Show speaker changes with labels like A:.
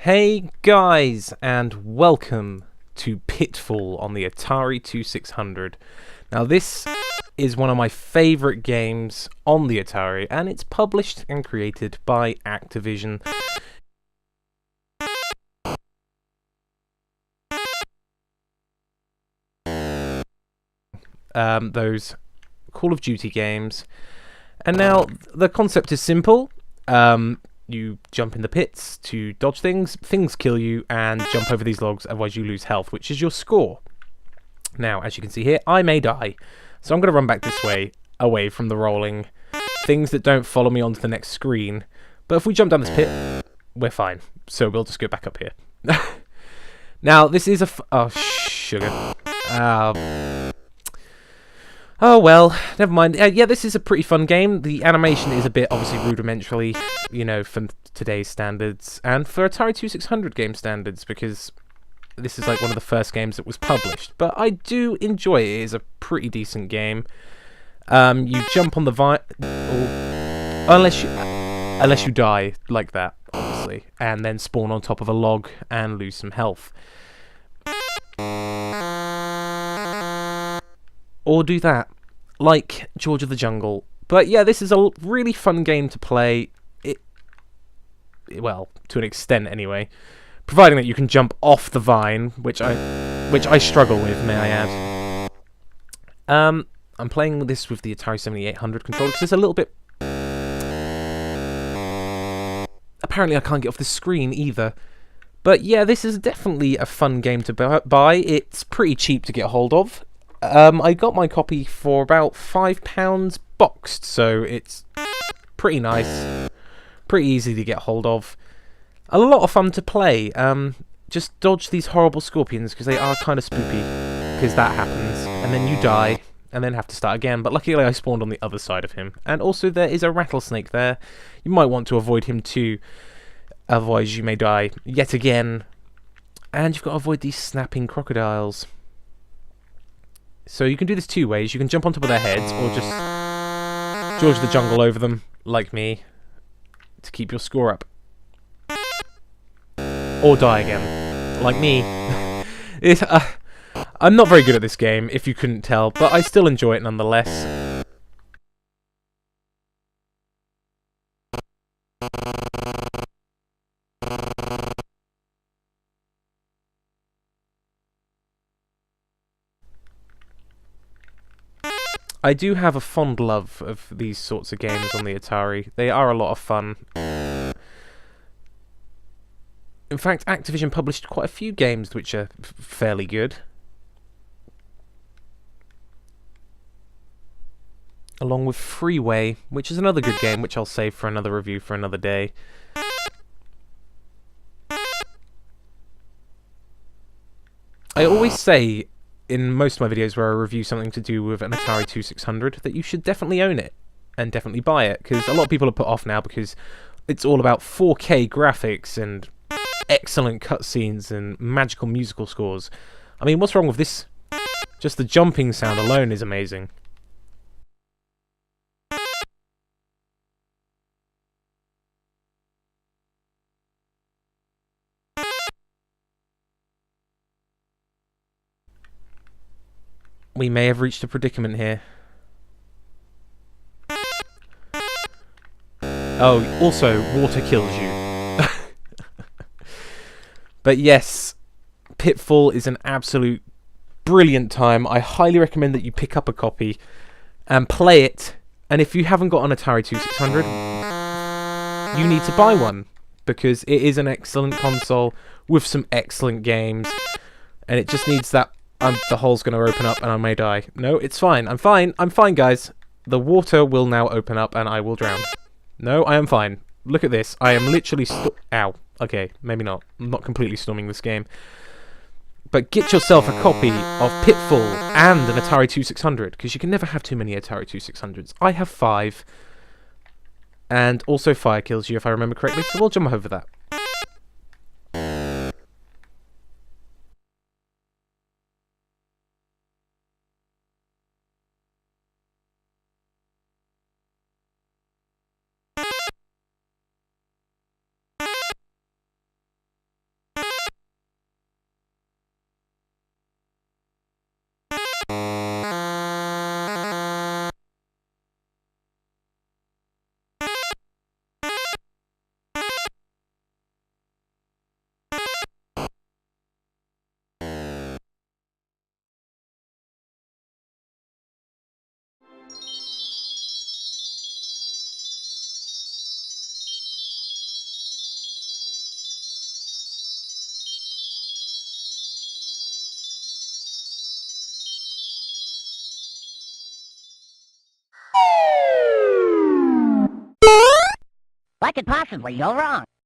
A: Hey guys, and welcome to Pitfall on the Atari 2600. Now this is one of my favourite games on the Atari, and it's published and created by Activision. Those Call of Duty games. And now the concept is simple. You jump in the pits to dodge things kill you, and jump over these logs, otherwise you lose health, which is your score. Now, as you can see here, I may die, so I'm going to run back this way, away from the rolling things that don't follow me onto the next screen. But if we jump down this pit, we're fine, so we'll just go back up here. Now, this is oh, sugar. Oh well, never mind. Yeah, this is a pretty fun game. The animation is a bit, obviously, rudimentary, you know, for today's standards, and for Atari 2600 game standards, because this is like one of the first games that was published. But I do enjoy it. It is a pretty decent game. You jump on the vine, unless you die like that, obviously, and then spawn on top of a log and lose some health. Or do that, like George of the Jungle. But yeah, this is a really fun game to play. Well, to an extent anyway, providing that you can jump off the vine, which I struggle with, may I add. I'm playing this with the Atari 7800 controller because it's a little bit. Apparently, I can't get off the screen either. But yeah, this is definitely a fun game to buy. It's pretty cheap to get hold of. I got my copy for about £5 boxed, so it's pretty nice, pretty easy to get hold of. A lot of fun to play. Just dodge these horrible scorpions, because they are kind of spooky, because that happens, and then you die, and then have to start again. But luckily I spawned on the other side of him. And also there is a rattlesnake there. You might want to avoid him too, otherwise you may die yet again. And you've got to avoid these snapping crocodiles. So you can do this two ways. You can jump on top of their heads, or just George the Jungle over them, like me, to keep your score up. Or die again, like me. I'm not very good at this game, if you couldn't tell, but I still enjoy it nonetheless. I do have a fond love of these sorts of games on the Atari. They are a lot of fun. In fact, Activision published quite a few games which are fairly good. Along with Freeway, which is another good game, which I'll save for another review for another day. I always say in most of my videos where I review something to do with an Atari 2600 that you should definitely own it and definitely buy it, because a lot of people are put off now because it's all about 4K graphics and excellent cutscenes and magical musical scores. I mean, what's wrong with this? Just the jumping sound alone is amazing. We may have reached a predicament here. Oh, also, water kills you. But yes, Pitfall is an absolute brilliant time. I highly recommend that you pick up a copy and play it. And if you haven't got an Atari 2600, you need to buy one, because it is an excellent console with some excellent games. And it just needs that. The hole's going to open up and I may die. No, it's fine. I'm fine. I'm fine, guys. The water will now open up and I will drown. No, I am fine. Look at this. I am literally ow. Okay, maybe not. I'm not completely storming this game. But get yourself a copy of Pitfall and an Atari 2600, because you can never have too many Atari 2600s. I have 5. And also fire kills you, if I remember correctly, so we'll jump over that.
B: What could possibly go wrong?